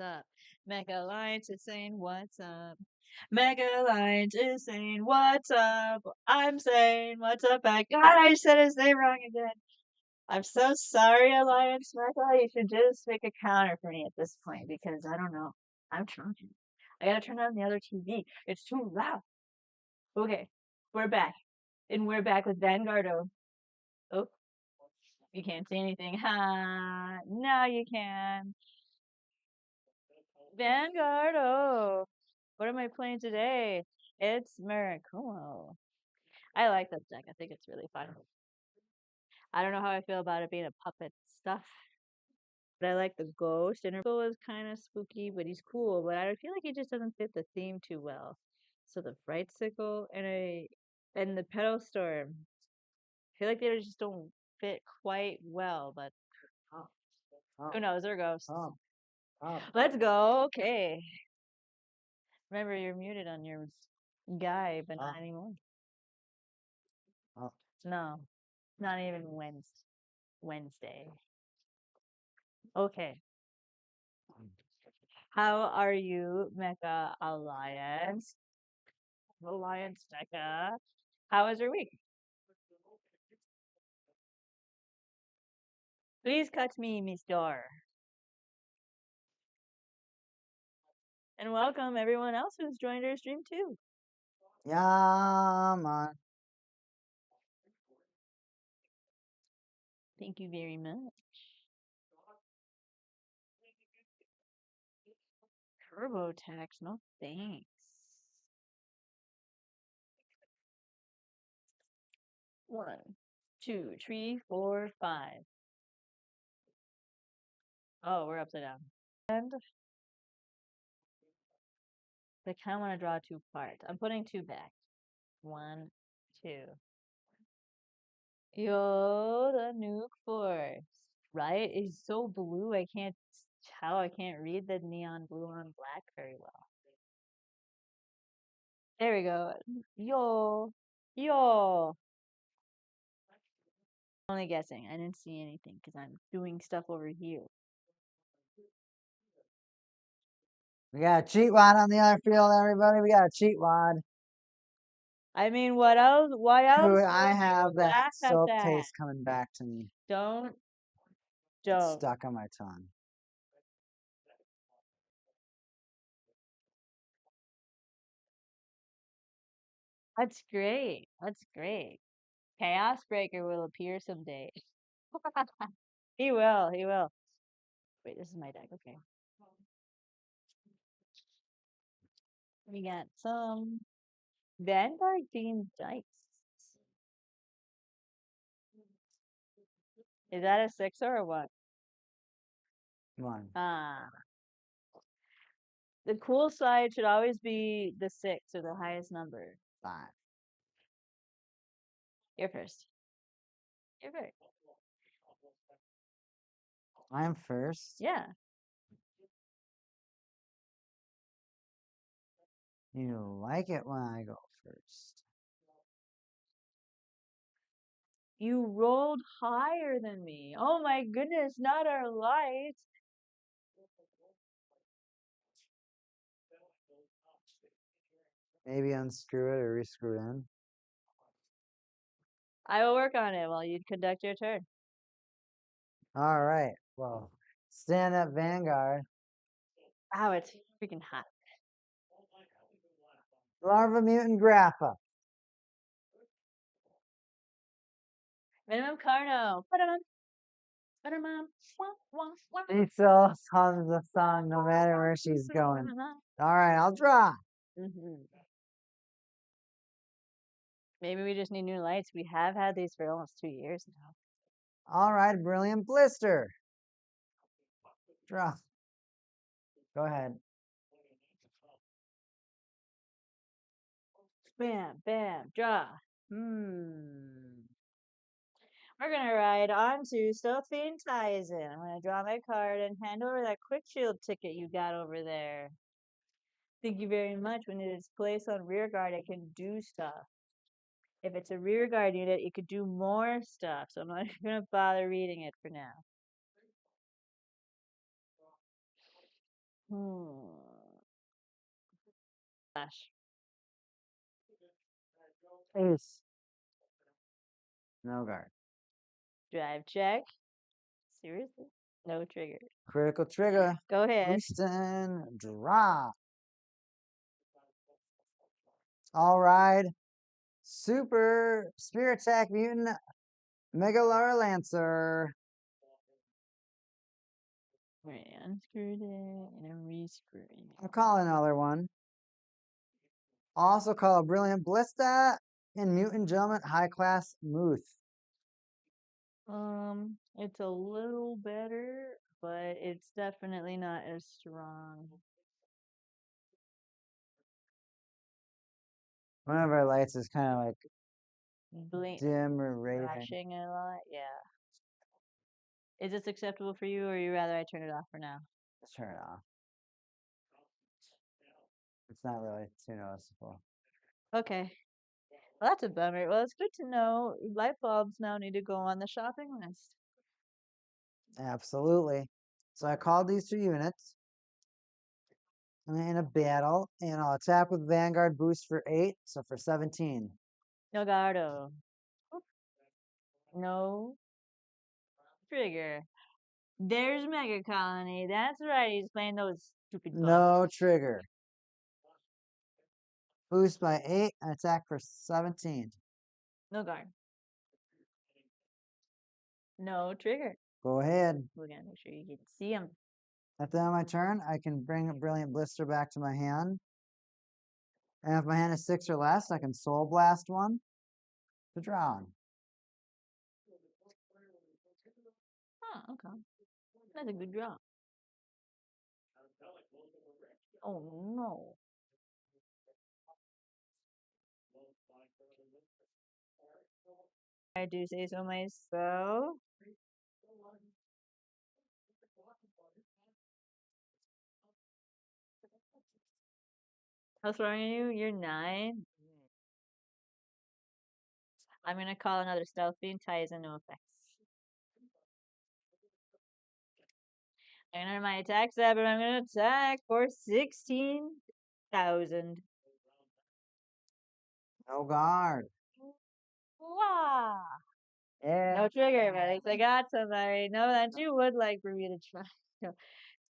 up? Mega Alliance is saying what's up. Mega Alliance is saying what's up. I'm saying what's up back. God, I said his name wrong again. I'm so sorry, Alliance Mega. You should just make a counter for me at this point because I don't know. I'm trying. I gotta turn on the other TV. It's too loud. Okay, we're back. And we're back with Vanguardo. Oh, you can't see anything. Ha! Now you can. Vanguardo. What am I playing today? It's Miraculo. I like this deck. I think it's really fun. I don't know how I feel about it being a puppet stuff. But I like the ghost. Interval is kind of spooky, but he's cool. But I feel like he just doesn't fit the theme too well. So the Fright Sickle and the Pedal Storm. I feel like they just don't fit quite well. But who knows? They're ghosts. Let's go. Okay. Remember, you're muted on your guy, but not anymore. No, not even Wednesday. Okay. How are you, Mecha Alliance? Alliance Mecha. How was your week? Please catch me, Miss Door. And welcome everyone else who's joined our stream too. Yeah, man. Thank you very much. Turbo tax, no thanks. One, two, three, four, five. Oh, we're upside down. And I kind of want to draw two parts. I'm putting two back. One, two. Yo, the nuke force. Right? It's so blue, I can't tell. I can't read the neon blue on black very well. There we go. Yo. Yo. Only guessing. I didn't see anything because I'm doing stuff over here. We got a cheat wad on the other field, everybody. We got a cheat wad. I mean, what else? Why else? Dude, I have that laugh at soap that? taste coming back to me. Don't. It's stuck on my tongue. That's great. That's great. Chaos Breaker will appear someday. He will. He will. Wait, this is my deck. Okay. We got some Vanguard themed dice. Is that a sixer or what? One. The cool side should always be the six or the highest number. 5. You're first. You're first. I am first. Yeah. You like it when I go first. You rolled higher than me. Oh my goodness, not our lights. Maybe unscrew it or rescrew it in. I will work on it while you conduct your turn. All right. Well, stand up, Vanguard. Ow, it's freaking hot. Larva Mutant Grappa. Minimum Carno. She still hums the song no matter where she's going. All right, I'll draw. Maybe we just need new lights. We have had these for almost 2 years now. All right, Brilliant Blister. Draw. Go ahead. Bam, bam, draw. We're gonna ride on to Stealth Fiend Tizen. I'm gonna draw my card and hand over that quick shield ticket you got over there. Thank you very much. When it is placed on rear guard, it can do stuff. If it's a rear guard unit, it could do more stuff. So I'm not gonna bother reading it for now. Flash. Ace. No guard. Drive check. Seriously? No trigger. Critical trigger. Go ahead. Houston. Draw. All right. Super Spirit Attack Mutant Megalar Lancer. Right, unscrewed it and I'm rescrewing I'll call another one. Also call a Brilliant Blista and Mutant Gentleman High Class Muth. it's a little better, but it's definitely not as strong. One of our lights is kind of like Blink, dim or raving. flashing a lot. Yeah. Is this acceptable for you, or you rather I turn it off for now? Let's turn it off. It's not really too noticeable. Okay. Well, that's a bummer. Well, it's good to know light bulbs now need to go on the shopping list. Absolutely. So I called these two units in a battle, and I'll attack with Vanguard boost for 8, so for 17. Vanguardo. No trigger. There's Mega Colony. That's right. He's playing those stupid bugs. No trigger. Boost by 8 and attack for 17. No guard. No trigger. Go ahead. We're gonna make sure you can see him. At the end of my turn, I can bring a Brilliant Blister back to my hand. And if my hand is 6 or less, I can Soul Blast one to draw on. Oh, okay. That's a good draw. Oh no. I do say so myself. How strong are you? You're 9. I'm gonna call another Stealth Fiend. Ties and no effects. I'm gonna my attack stab, and I'm gonna attack for 16,000. No guard. Wow. Yeah. No trigger, but at least I got somebody. No, that you would like for me to try.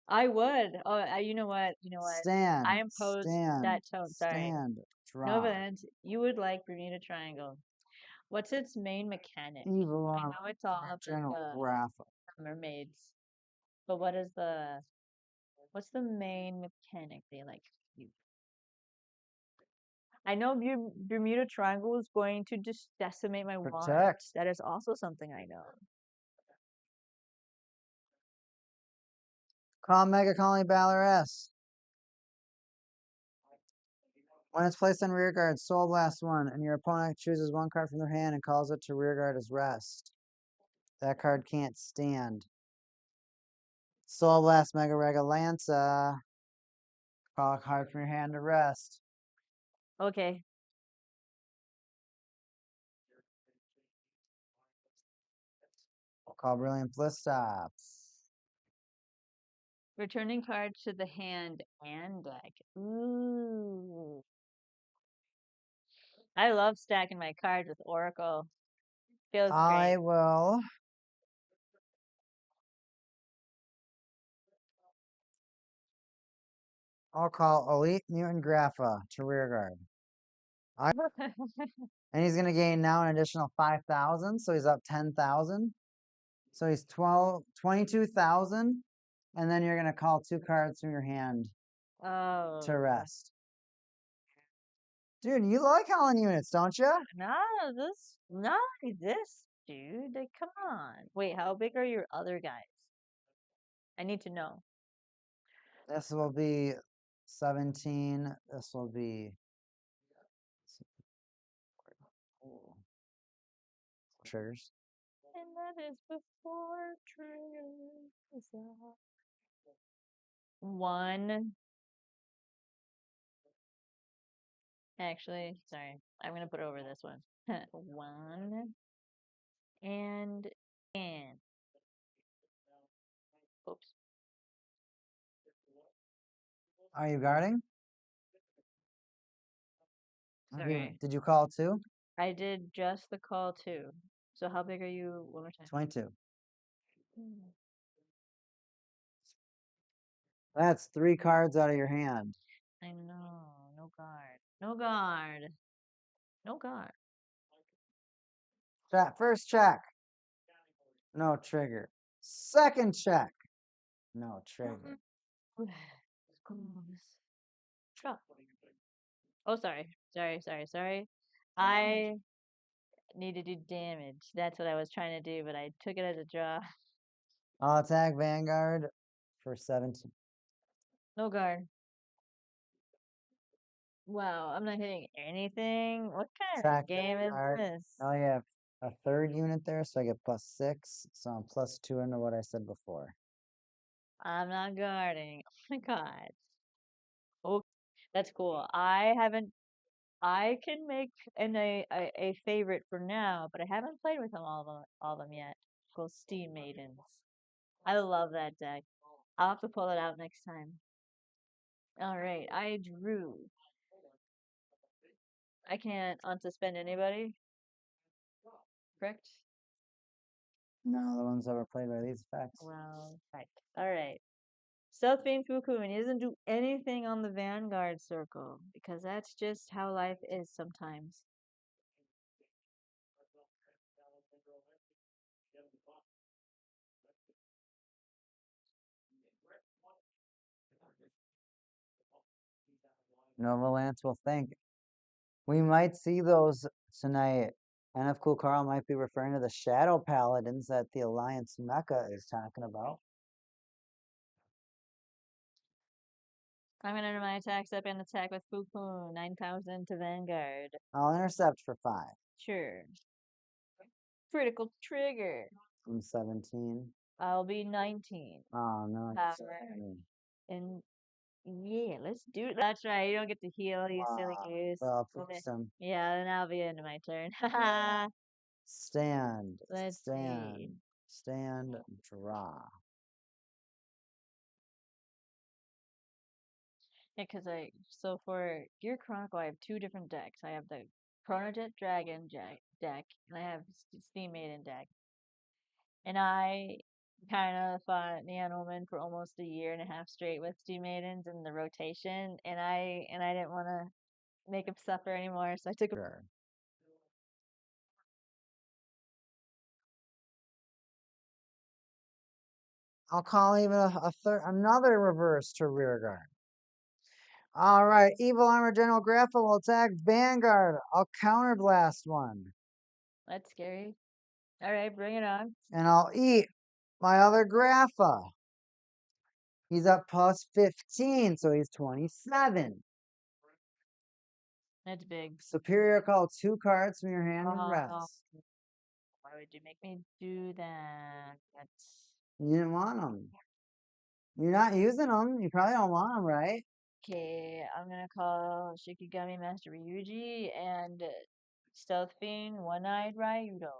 I would. Oh, you know what? You know what? Stand. I impose Stand. that tone. Sorry. Stand. No, Draw. but you would like Bermuda Triangle. What's its main mechanic? Evil I Arm. know it's all up in General the Rafa. mermaids, but what's the main mechanic they like? I know Bermuda Triangle is going to just decimate my wand. Protect. That is also something I know. Call Mega Colony Valorous. When it's placed on rear guard, Soul Blast 1, and your opponent chooses one card from their hand and calls it to rear guard as rest. That card can't stand. Soul Blast Mega Rega Lanza. Call a card from your hand to rest. Okay. Call Brilliant Blista. Returning card to the hand and deck. Ooh. I love stacking my cards with Oracle. Feels I great. will. I'll call Elite Mutant Grapha to rear guard. And he's going to gain now an additional 5,000, so he's up 10,000. So he's 22,000. And then you're going to call 2 cards from your hand Oh. to rest. Dude, you like calling units, don't you? Not like this, dude. Like, come on. Wait, how big are your other guys? I need to know. This will be 17. This will be triggers. And that is before triggers. One. Actually, sorry. I'm gonna put over this one. One. And. Oops. Are you guarding? Sorry. Did you call too? I did just the call too. So how big are you one more time? 22. Hmm. That's 3 cards out of your hand. I know. No guard. No guard. No guard. First check. No trigger. Second check. No trigger. Drop. Oh, sorry. I need to do damage. That's what I was trying to do, but I took it as a draw. I'll attack Vanguard for 17. No guard. Wow, I'm not hitting anything. What kind of Attack game is Vanguard. this? Oh, you have a third unit there, so I get +6. So I'm +2 into what I said before. I'm not guarding. Oh my god. Oh, that's cool. I can make a favorite for now, but I haven't played with them all of them yet. Called Steam Maidens. I love that deck. I'll have to pull it out next time. All right, I drew. I can't unsuspend anybody. Correct? No, the ones that were played by these effects. Well, right. All right. Stealth Fiend Fuku, and he doesn't do anything on the Vanguard circle because that's just how life is sometimes. Nova Lance will think. We might see those tonight. NF Cool Carl might be referring to the Shadow Paladins that the Alliance Mecha is talking about. I'm gonna enter my attack step and attack with Fuku. 9,000 to Vanguard. I'll intercept for 5 Sure. Critical trigger. from 17. I'll be 19. Oh, no. Power. And yeah, let's do it. That's right. You don't get to heal, you silly goose. Well, Okay. some Yeah, then I'll be into my turn. stand, Let's see. stand, draw. Yeah, because so for Gear Chronicle, I have two different decks. I have the Chronojet Dragon deck, and I have Steam Maiden deck. And I kind of fought Neon Omen for almost a year and a half straight with Steam Maidens in the rotation, and I didn't want to make him suffer anymore, so I took. Sure. I'll call even another reverse to rearguard. All right, Evil Armor General Grappa will attack Vanguard. I'll counterblast one. That's scary. All right, bring it on. And I'll eat my other Grappa. He's up +15, so he's 27. That's big. Superior call 2 cards from your hand and Oh, rest. why would you make me do that? That's You didn't want them. You're not using them. You probably don't want them, right? okay. I'm gonna call Shikigami Master Ryuji and Stealth Fiend One-Eyed Ryudo.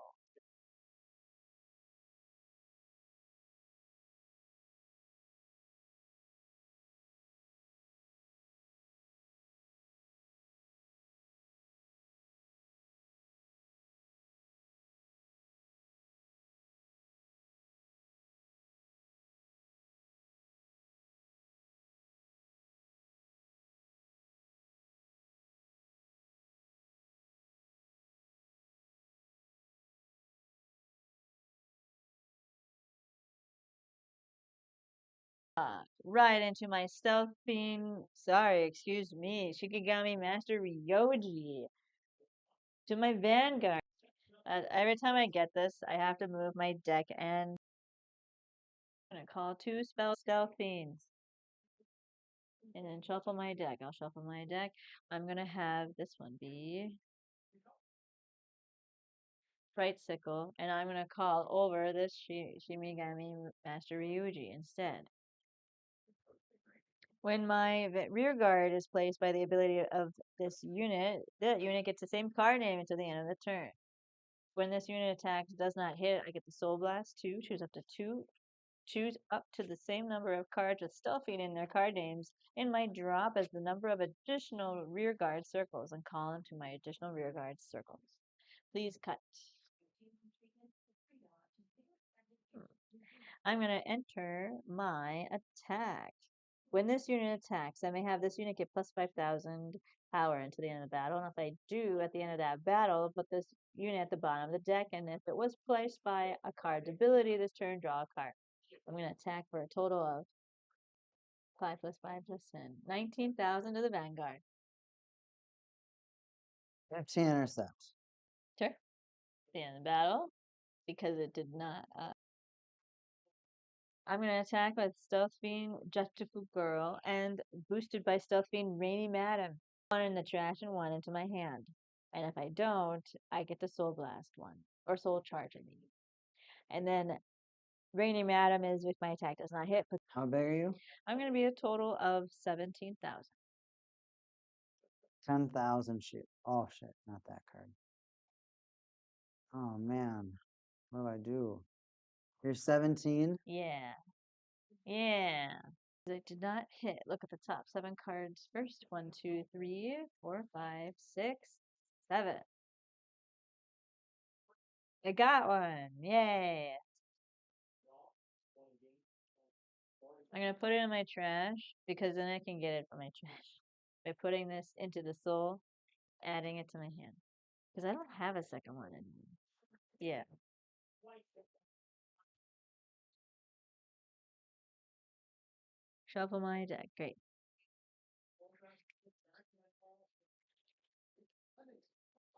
Right into my Stealth Fiend. Sorry, excuse me. Shikigami Master Ryoji to my Vanguard. Every time I get this, I have to move my deck and I'm gonna call 2 Stealth Fiends. And then shuffle my deck. I'll shuffle my deck. I'm gonna have this one be Fright Sickle, and I'm gonna call over this Shimigami Master Ryuji instead. When my rear guard is placed by the ability of this unit, that unit gets the same card name until the end of the turn. When this unit attacks does not hit, I get the Soul Blast 2, choose up to 2 choose up to the same number of cards with stealthing in their card names in my drop as the number of additional rearguard circles and call them to my additional rearguard circles. Please cut. I'm going to enter my attack. When this unit attacks, I may have this unit get plus 5,000 power until the end of the battle. And if I do, at the end of that battle, put this unit at the bottom of the deck. And if it was placed by a card's ability this turn, draw a card. I'm going to attack for a total of 5 plus 5 plus 10. 19,000 to the Vanguard. 15 intercepts. Sure. The end of the battle. Because it did not. I'm going to attack with Stealth Fiend, Justified Girl, and boosted by Stealth Fiend, Rainy Madam. One in the trash and one into my hand. And if I don't, I get the Soul Blast one. Or Soul Charge, I mean. And then Rainy Madam is if my attack does not hit. How big are you? I'm going to be a total of 17,000. 10,000 shoot. Oh shit, not that card. Oh man, what do I do? You're 17? Yeah. Yeah. It did not hit. Look at the top 7 cards first. 1, 2, 3, 4, 5, 6, 7. I got one. Yay. I'm going to put it in my trash because then I can get it from my trash by putting this into the soul, adding it to my hand. Because I don't have a second one anymore. Yeah. Shuffle my deck. Great.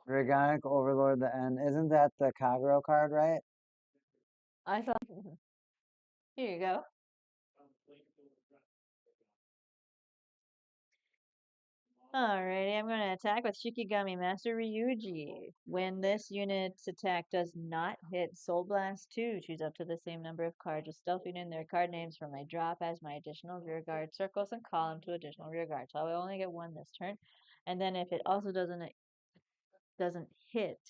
Regonic Overlord the End. Isn't that the Kagero card, right? I thought. Here you go. Alrighty, I'm going to attack with Shikigami Master Ryuji. When this unit's attack does not hit Soul Blast 2, choose up to the same number of cards with stealthing in their card names from my drop as my additional rearguard circles and call them to additional rearguard. So I will only get one this turn. And then if it also doesn't hit,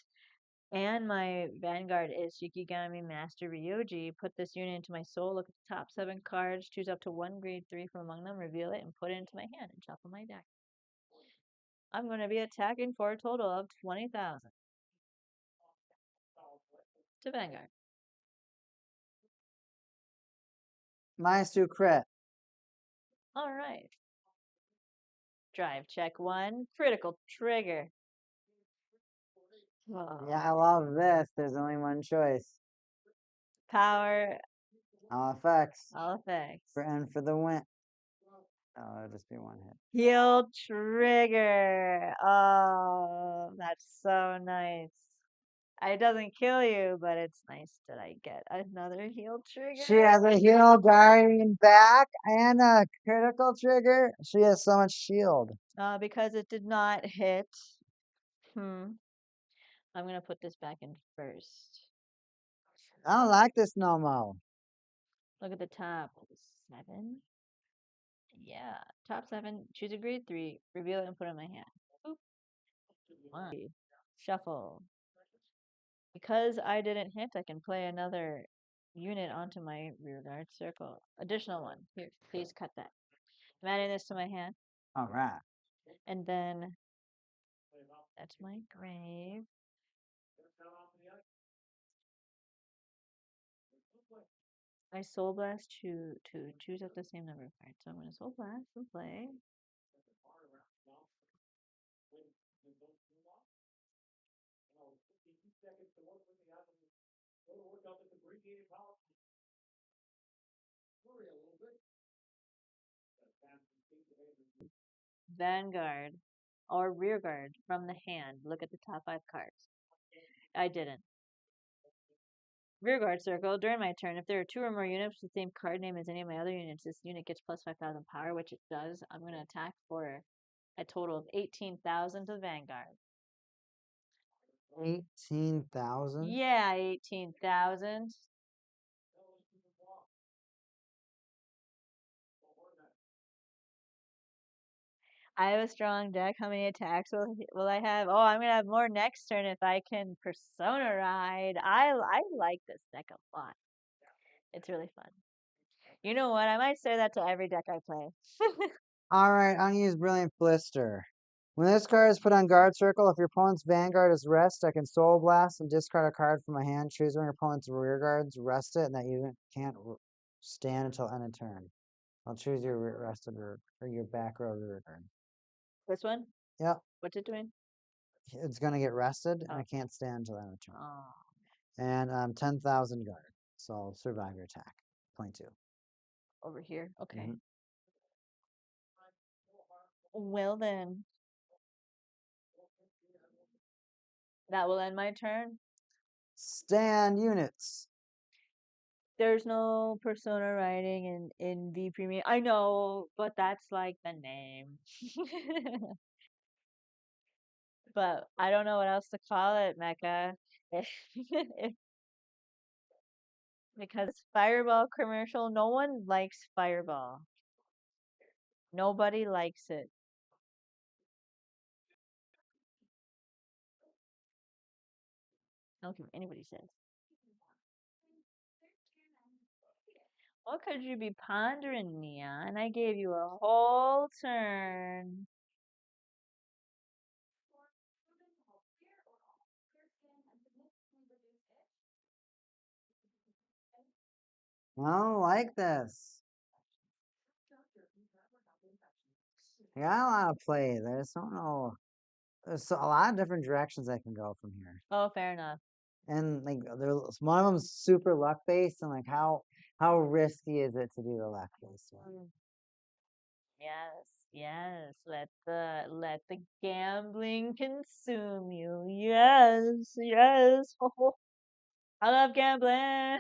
and my Vanguard is Shikigami Master Ryoji, put this unit into my soul, look at the top 7 cards, choose up to one grade 3 from among them, reveal it, and put it into my hand and shuffle my deck. I'm going to be attacking for a total of 20,000 to Vanguard. -2 crit. All right. Drive check 1, critical trigger. Oh. Yeah, I love this. There's only one choice. Power. All effects. All effects. And for the win. Oh, it'll just be one hit. Heal trigger. Oh, that's so nice. It doesn't kill you, but it's nice that I get another heal trigger. She has a heal guardian back and a critical trigger. She has so much shield. Because it did not hit. I'm going to put this back in first. I don't like this no more. Look at the top. 7. Yeah. Top 7. Choose a grade 3. Reveal it and put it in my hand. Oop. 1. Shuffle. Because I didn't hit, I can play another unit onto my rearguard circle. Additional one. Here, please cut that. I'm adding this to my hand. All right. And then that's my grave. I soul blast to choose up the same number of cards. So I'm going to soul blast and play. Vanguard or rearguard from the hand. Look at the top 5 cards. I didn't. Rearguard circle. During my turn, if there are 2 or more units with the same card name as any of my other units, this unit gets plus 5,000 power, which it does. I'm going to attack for a total of 18,000 to the Vanguard. 18,000? Yeah, 18,000. I have a strong deck. How many attacks will I have? Oh, I'm gonna have more next turn if I can Persona Ride. I like this deck a lot. It's really fun. You know what? I might say that to every deck I play. Alright, I'm gonna use Brilliant Blister. When this card is put on guard circle, if your opponent's Vanguard is rest, I can Soul Blast and discard a card from my hand. Choose when your opponent's rear guards rest it, and that you can't stand until end of turn. I'll choose your rested or your back row rear guard. This one? Yep, What's it doing? it's gonna get rested, and Oh. I can't stand until end of turn. Oh. And 10,000 guard, so I'll survive your attack. Point 2. Over here. Okay. Mhm. Well then, that will end my turn. Stand units. There's no Persona writing in V Premium. I know, but that's like the name. But I don't know what else to call it, Mecca. Because it's Fireball commercial. No one likes Fireball. Nobody likes it. I don't care what anybody says. What could you be pondering, Neon? I gave you a whole turn. I don't like this. I got a lot of play. I just don't know. There's a lot of different directions I can go from here. Oh, fair enough. And like there's one of them's super luck based, and like how risky is it to do the luck based one? Yes, yes. Let the gambling consume you. Yes, yes. I love gambling.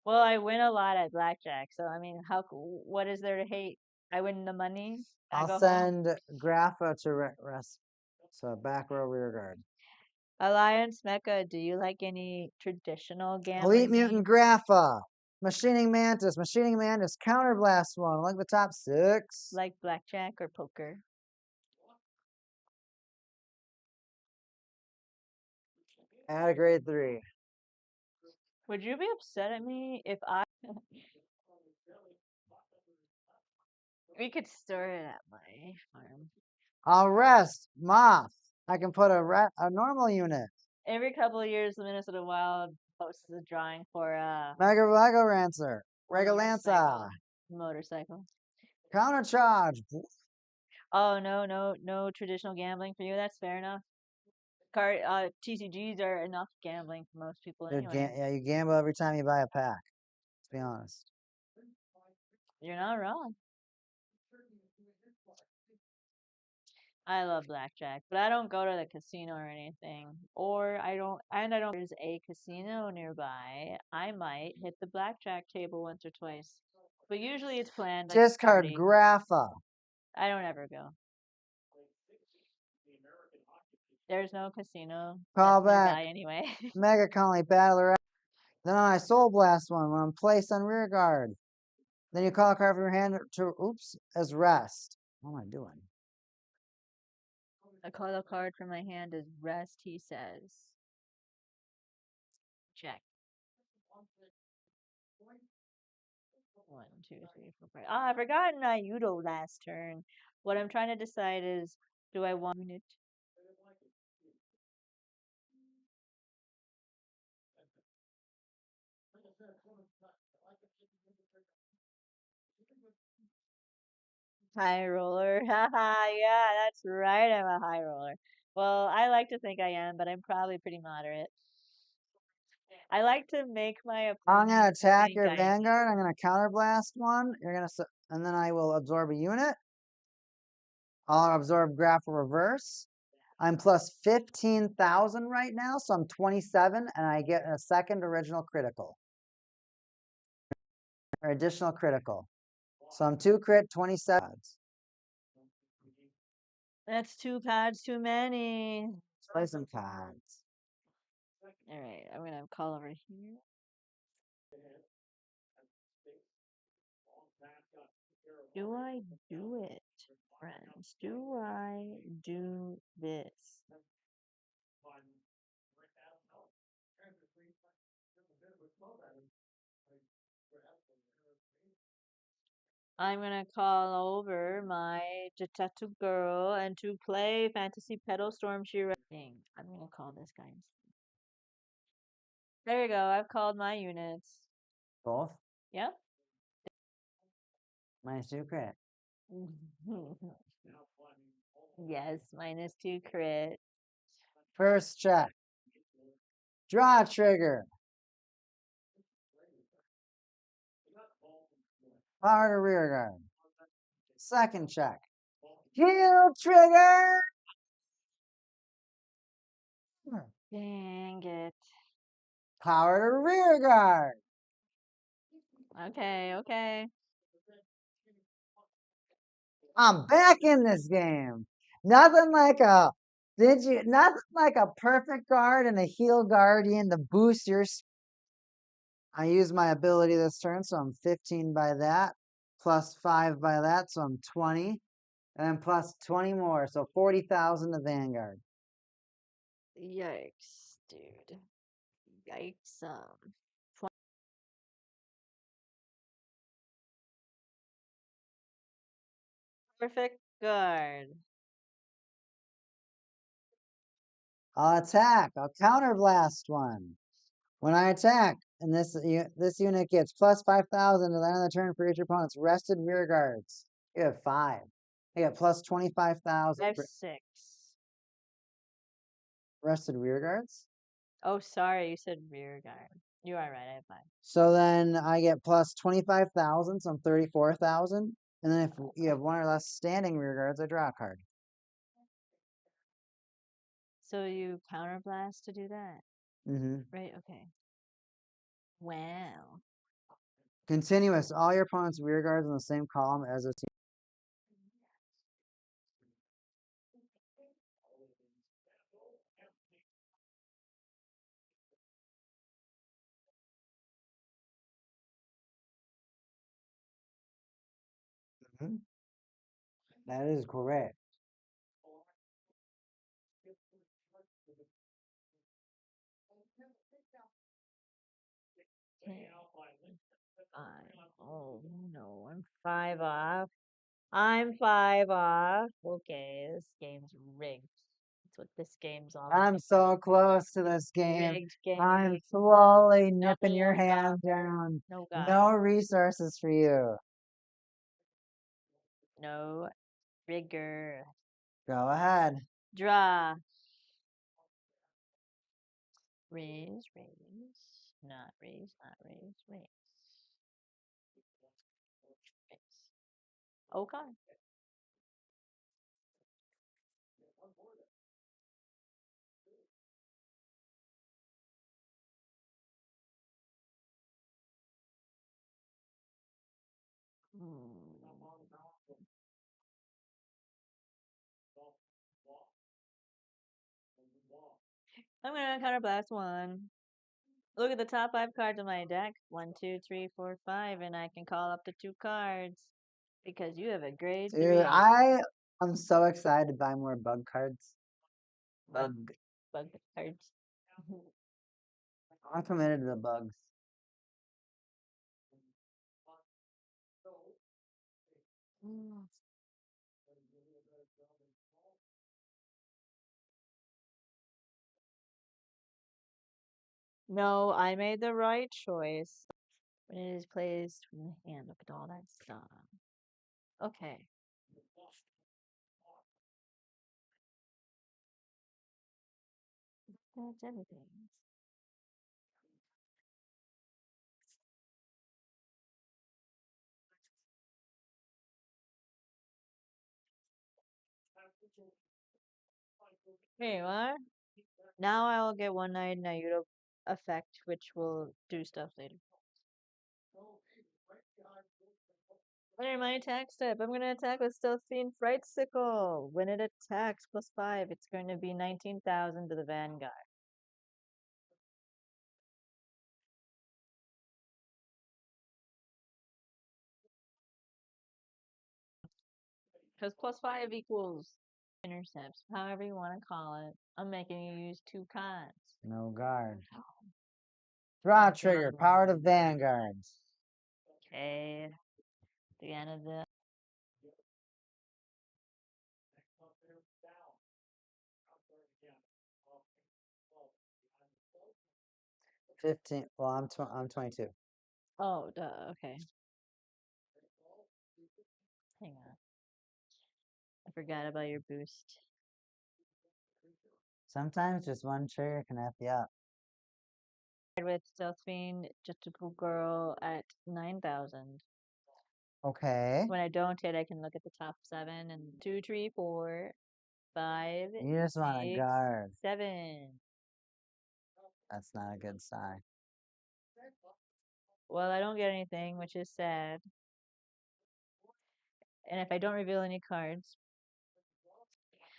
Well, I win a lot at blackjack, so I mean, what is there to hate? I win the money. I I'll go home. send Grapha to rest. So back row rear guard. Alliance Mecca, do you like any traditional Elite gambling Mutant games Grapha. Machining Mantis. Machining Mantis. Counterblast one. Like the top 6. like blackjack or poker? Add a grade 3. Would you be upset at me if I we could store it at my farm? I'll rest. Moth. I can put a normal unit. Every couple of years, the Minnesota Wild posts a drawing for a Mega Lego Rancer. motorcycle. Regalanza. Motorcycle. Countercharge. Oh no, no, no traditional gambling for you. That's fair enough. TCGs are enough gambling for most people anyway. Yeah, you gamble every time you buy a pack. Let's be honest. You're not wrong. I love blackjack, but I don't go to the casino or anything. Or I don't, there's a casino nearby. I might hit the blackjack table once or twice. But usually it's planned like a Discard party. Grapha. I don't ever go. There's no casino Call that's back. nearby anyway. Mega Conley Battler. Then I Soul Blast one when I'm placed on rear guard. Then you call a card from your hand to as rest. What am I doing? I call a card from my hand as rest, he says. Check. 1, 2, 3, 4, 5. Ah, I forgot Nayudo last turn. What I'm trying to decide is, do I want it? High roller. Haha, yeah, that's right. I'm a high roller. Well, I like to think I am, but I'm probably pretty moderate. I like to make my I'm gonna opponent attack think your I am. Vanguard. I'm gonna counterblast one. And then I will absorb a unit. I'll absorb Graph Reverse. I'm plus 15,000 right now, so I'm 27, and I get a second original critical. Or additional critical. So I'm 2 crit, 27. That's 2 cards too many. Let's play some cards. All right, I'm gonna call over here. Do I do it, friends? Do I do this? I'm gonna call over my tattoo girl and to play Fantasy Petal Storm. I'm gonna call this guy. There you go. I've called my units. Both? Yep. -2 crit. Yes, -2 crit. First check. Draw trigger. Power to rear guard. Second check. Heal trigger. Dang it. Power to rear guard. Okay, okay. I'm back in this game. Nothing like a nothing like a perfect guard and a heal guardian to boost your. I use my ability this turn, so I'm 15 by that, plus 5 by that, so I'm 20, and then plus 20 more, so 40,000 to Vanguard. Yikes, dude. Yikes. Perfect guard. I'll attack. I'll counterblast one. When I attack, and this unit gets plus 5,000 to the end of the turn for each opponent's rested rear guards. You have 5. You get plus 25,000 I have for 6. rested rear guards. Oh, sorry, you said rear guard. You are right, I have 5. So then I get plus 25,000, so I'm 34,000. And then if you have 1 or less standing rear guards, I draw a card. So you counterblast to do that? Mm-hmm. Right, okay. Wow. Continuous. All your opponent's rear guards in the same column as a team. Mm-hmm. That is correct. Oh no, I'm 5 off. I'm 5 off. Okay, this game's rigged. That's what this game's all about. I'm so close to this game. Rigged game. I'm slowly nipping your No, God. hand down. No God. No resources for you. No rigor. Go ahead. Draw. Raise, raise. Not raise, not raise, raise. Raise. Okay. I'm gonna counterblast 1. Look at the top 5 cards of my deck. 1, 2, 3, 4, 5, and I can call up to 2 cards because you have a grade Dude, 3. I'm so excited to buy more bug cards. Bug. Bug cards. I'm committed to the bugs. No, I made the right choice. When it is placed from the hand, look at all that stuff. Okay. That's everything. Here you are. Now I will get one night Naruto effect, which will do stuff later. What are my attack step? I'm gonna attack with Stealth Fiend Fright Sickle. When it attacks plus 5, it's going to be 19,000 to the Vanguard. Because plus 5 equals intercepts, however you want to call it. I'm making you use 2 cons. No guard. Draw trigger. Power to Vanguard. Okay. the end of the 15. Well, I'm 22. oh duh, okay. Hang on. I forgot about your boost. Sometimes just one trigger can F you up. With Stealth Fiend, Just a Cool Girl at 9,000. Okay. When I don't hit, I can look at the top 7 and 2, 3, 4, 5, You just want to 6, guard. 7. That's not a good sign. Well, I don't get anything, which is sad. And if I don't reveal any cards,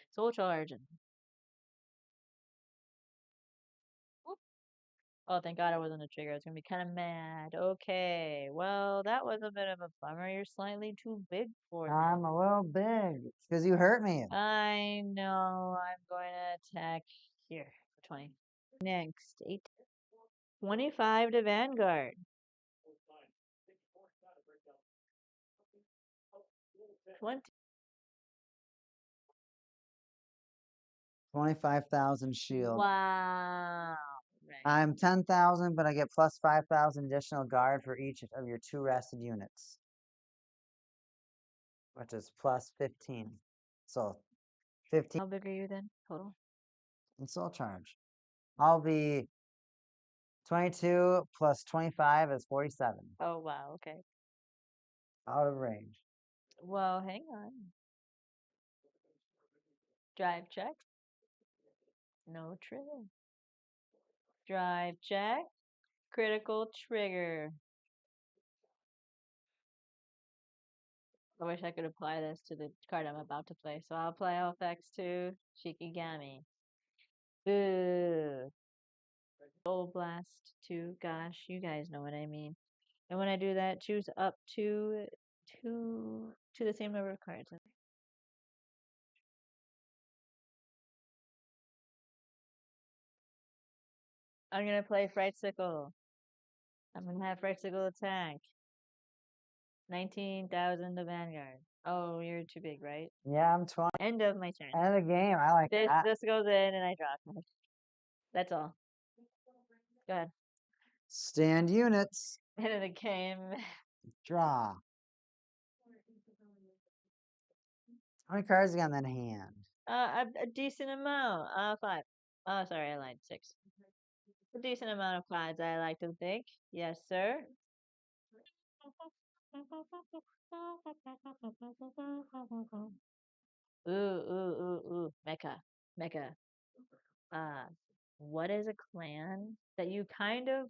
Soul Charge. Oh, thank God I wasn't a trigger. I was gonna be kind of mad. Okay, well, that was a bit of a bummer. You're slightly too big for me. I'm a little big because you hurt me. I know. I'm going to attack here for 20. Next, 8. 25 to Vanguard. 20. 25,000 shield. Wow. Right. I'm 10,000, but I get plus 5,000 additional guard for each of your 2 rested units, which is plus 15. So 15 How big are you then, total? in soul charge. I'll be 22 plus 25 is 47. Oh, wow. Okay. Out of range. Well, hang on. Drive check. No trigger. Drive check. Critical trigger. I wish I could apply this to the card I'm about to play. So I'll apply X2 Shikigami. Boo. Soul Blast 2. Gosh, you guys know what I mean. And when I do that, choose up to the same number of cards. I'm gonna play Fright Sickle. I'm gonna have Fright Sickle attack. 19,000 to Vanguard. Oh, you're too big, right? Yeah, I'm 20. End of my turn. End of the game. I like that. This goes in and I draw a card. That's all. Go ahead. Stand units. End of the game. Draw. How many cards you got in that hand? A decent amount. 5. Oh, sorry, I lied. 6. A decent amount of cards, I like to think. Yes, sir. Ooh, ooh, ooh, ooh. Mecha. Mecha. Uh, what is a clan that you kind of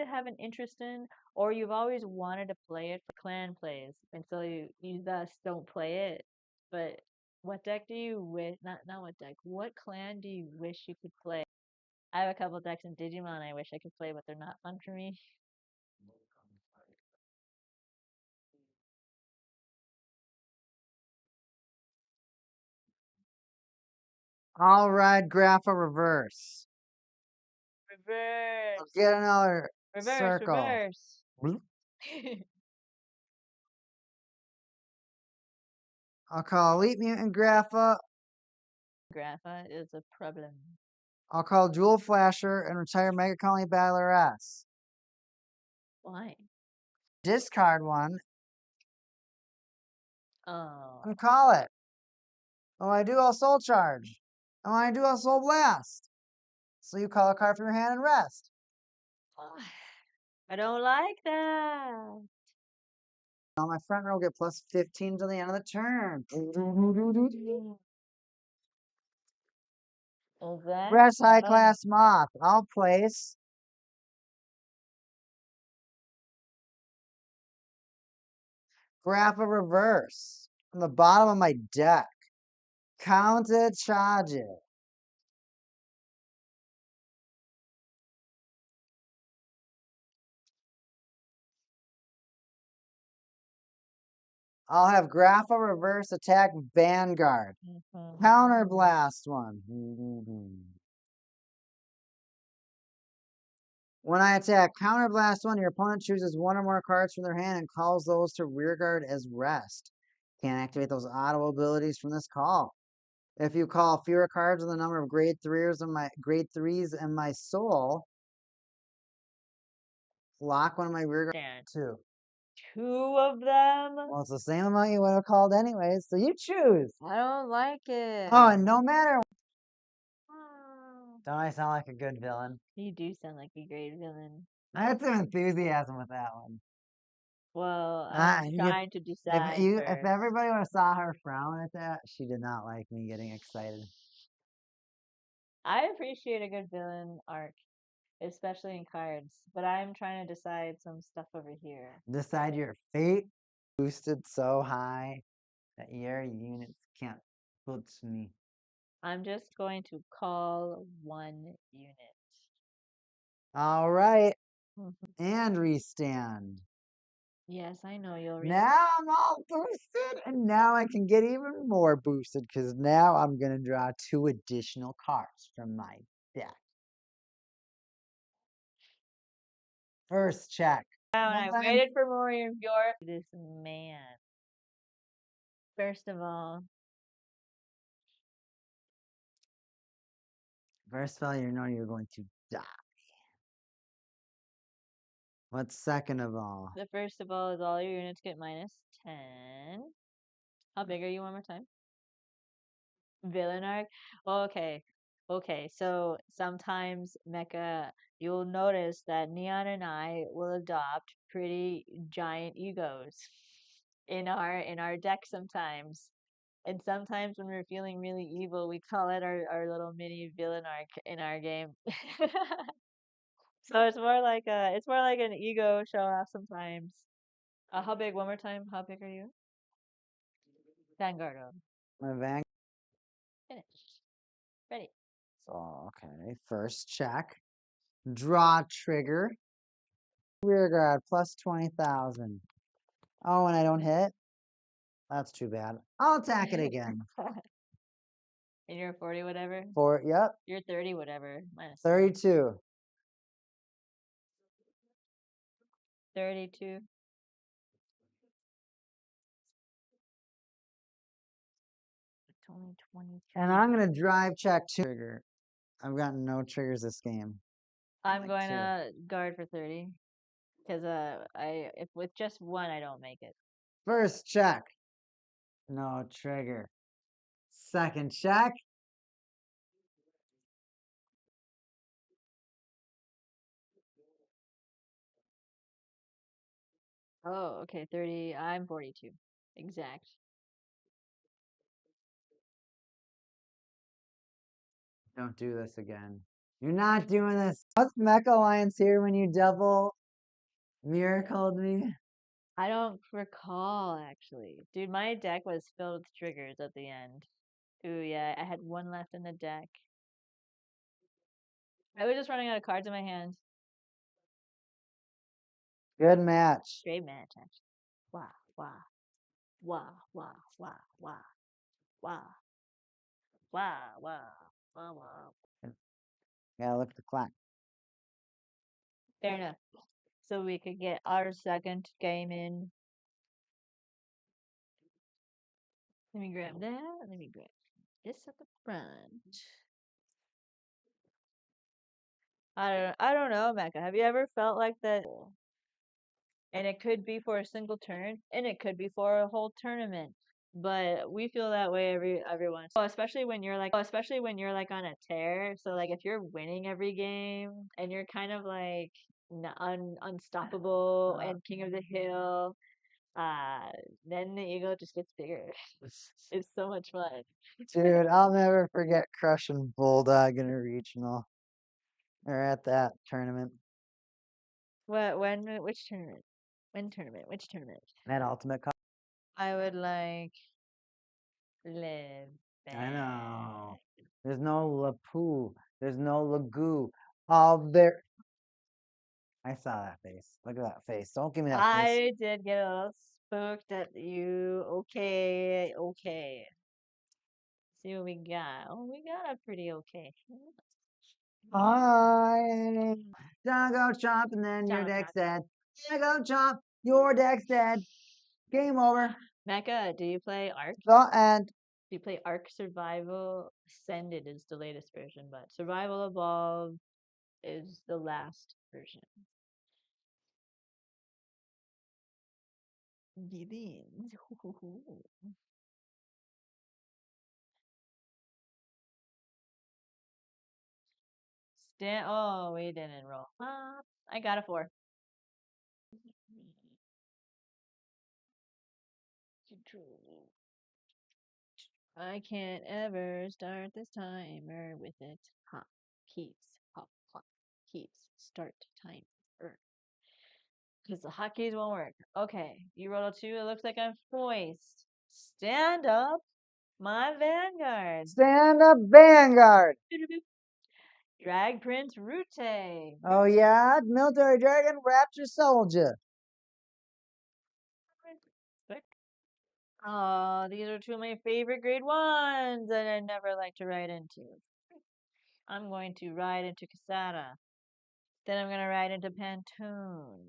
have an interest in, or you've always wanted to play it for clan plays, and so you thus don't play it. But what deck do you wish? Not what deck. What clan do you wish you could play? I have a couple decks in Digimon I wish I could play, but they're not fun for me. All right, Grapha reverse. Reverse. I'll get another Reverse. circle. Reverse. I'll call Elite Mutant Grapha. Grapha is a problem. I'll call Jewel Flasher and retire Mega Colony Battler S. Why? Discard one Oh. and call it. And when I do, I'll Soul Charge. And when I do, I'll Soul Blast. So you call a card from your hand and rest. I don't like that. On my front row, will get plus 15 till the end of the turn. Is that Rest High Class Moth. I'll place Grapha Reverse on the bottom of my deck. Counted charges. I'll have Grapha Reverse attack Vanguard. Counter Blast one. When I attack, counterblast one, your opponent chooses one or more cards from their hand and calls those to rearguard as rest. Can't activate those auto abilities from this call. If you call fewer cards than the number of grade threes in my soul, lock one of my rearguard Stand. two. 2 of them? Well, it's the same amount you would have called anyways, so you choose. I don't like it. Oh, and no matter. Oh. Don't I sound like a good villain? You do sound like a great villain. I had some enthusiasm with that one. Well, Ah, I'm you get, trying to decide if first. everybody would have saw her frown at that, she did not like me getting excited. I appreciate a good villain arc, especially in cards, but I'm trying to decide some stuff over here. Decide your fate. Boosted so high that your units can't touch me. I'm just going to call 1 unit. All right, Mhm. and restand. Yes, I know you'll Now I'm all boosted, and now I can get even more boosted because now I'm gonna draw 2 additional cards from my deck. First check. down. I One. waited for more of your this man. First of all, First spell, you know you're going to die. What's second of all? the first of all is all your units get -10. How big are you one more time? Villain arc? Well, okay. Okay, so sometimes Mecha, you'll notice that Neon and I will adopt pretty giant egos in our deck sometimes. And sometimes when we're feeling really evil, we call it our little mini villain arc in our game. So it's more like an ego show off sometimes. How big? One more time. How big are you? Vanguardo. My Vanguard. Finished. Ready. So, okay. First check. Draw trigger. Rear guard plus 20,000. Oh, and I don't hit? That's too bad. I'll attack it again. And you're 40 whatever. Yep, You're 30 whatever. Minus 32. 32. It's only 23. And I'm going to drive check 2. Trigger. I've gotten no triggers this game. I'm Like going 2. to guard for 30 because if with just 1 I don't make it. First check. No trigger. Second check. Oh, okay, 30. I'm 42. Exact. Don't do this again. You're not doing this. What's Mech Alliance here when you double miracled me? I don't recall actually. Dude, my deck was filled with triggers at the end. Ooh, yeah, I had 1 left in the deck. I was just running out of cards in my hand. Good match. Great match, actually. Wow, wow, wow, wow, wow, wow, wow, wow, wow, wow, wow. Gotta look at the clock. Fair enough. So we could get our second game in. Let me grab that. Let me grab this at the front. I don't know, Mecca. Have you ever felt like that? And it could be for a single turn, and it could be for a whole tournament. But we feel that way every once. Oh, especially when you're like on a tear. So like if you're winning every game and you're kind of like unstoppable and king of the hill, uh, then the ego just gets bigger. It's so much fun. Dude, I'll never forget crushing Bulldog in a regional or at that tournament. What? When? Which tournament? When tournament? Which tournament? That Ultimate Cup. I would like live I know. back. There's no Lapoo. There's no Lagoo. All there. I saw that face. Look at that face. Don't give me that face. I did get a little spooked at you. Okay, okay. See what we got. Oh, we got a pretty okay. Hi. Gonna go chomp and then your Chomp, deck's chomp, chomp. dead. Gonna go chomp. Your deck's dead. Game over. Mecca, do you play Ark? The end. Do you play Ark Survival? Ascended is the latest version, but Survival Evolved is the last version. Beans. Oh, we didn't roll. I got a 4. I can't ever start this timer with it. Hop, keeps, hop, hop, keeps, start timer. Because the hotkeys won't work. Okay, you rolled a 2. It looks like I'm foist. Stand up, my Vanguard. Stand up, Vanguard. Drag Prince Rute. Oh, yeah. Military Dragon, Raptor Soldier. Oh, these are 2 of my favorite grade 1s that I never like to ride into. I'm going to ride into Casada. Then I'm going to ride into Pantone.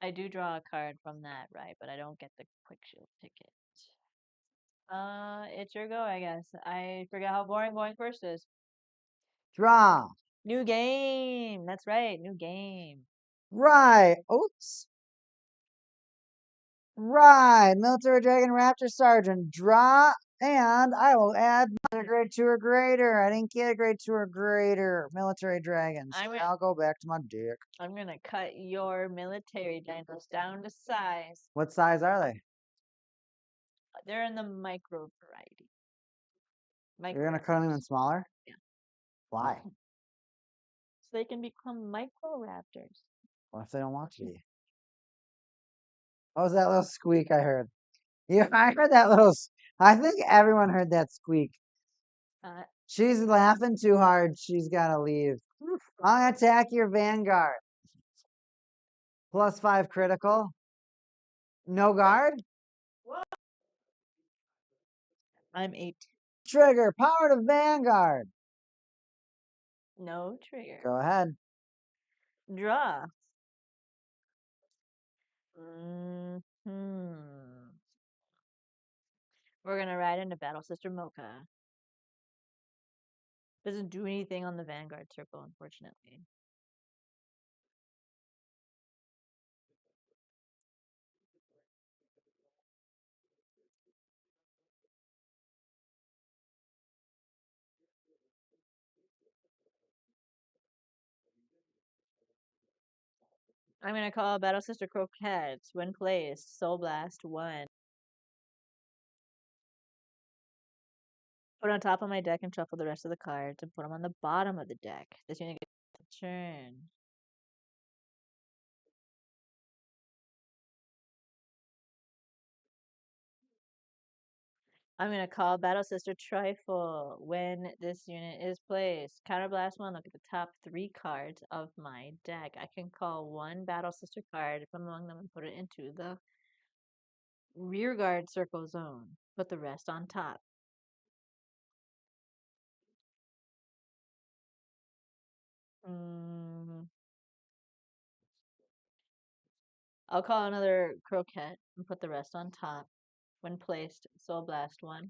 I do draw a card from that, right? But I don't get the quick shield ticket. It's your go, I guess. I forget how boring going first is. Draw. New game. That's right. New game. Right. Oops. Right. Military Dragon, Raptor Sergeant. Draw. And I will add a grade 2 or greater. I didn't get a grade 2 or greater military dragons. So I'll go back to my deck. I'm going to cut your military dinos down to size. What size are they? They're in the micro variety. You're going to cut them even smaller? Yeah. Why? So they can become micro raptors. What if they don't want to be? What was that little squeak I heard? Yeah, I heard that little. I think everyone heard that squeak. She's laughing too hard. She's got to leave. I'm going to attack your Vanguard. +5 critical. No guard? I'm 8. Trigger. Power to Vanguard. No trigger. Go ahead. Draw. We're gonna ride into Battle Sister Mocha. Doesn't do anything on the Vanguard circle, unfortunately. I'm gonna call Battle Sister Croquette. When placed, Soul Blast 1. Put on top of my deck and shuffle the rest of the cards and put them on the bottom of the deck. This unit gets a turn. I'm going to call Battle Sister Trifle when this unit is placed. Counterblast 1, look at the top 3 cards of my deck. I can call 1 Battle Sister card from among them and put it into the rearguard circle zone. Put the rest on top. I'll call another Croquette and put the rest on top. When placed, Soul Blast 1.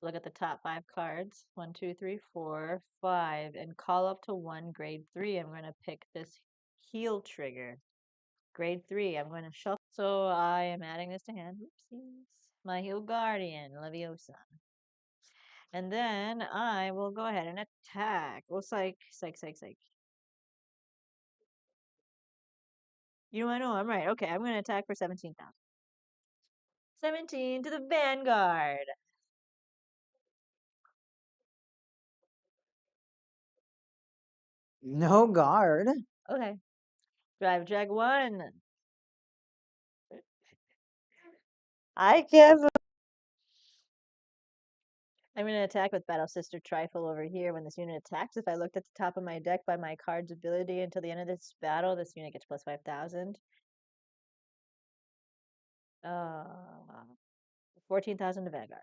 Look at the top 5 cards. 1, 2, 3, 4, 5. And call up to 1 grade 3. I'm going to pick this heal trigger. Grade 3. I'm going to shuffle. So I am adding this to hand. Oopsies. My heal guardian, Leviosa. And then I will go ahead and attack. Well, psych. You know, I know, I'm right. Okay, I'm going to attack for 17,000. 17 to the Vanguard. No guard. Okay. Drive drag 1. I can't. I'm going to attack with Battle Sister Trifle over here. When this unit attacks, if I looked at the top of my deck by my card's ability until the end of this battle, this unit gets plus 5,000. 14,000 to Vanguard.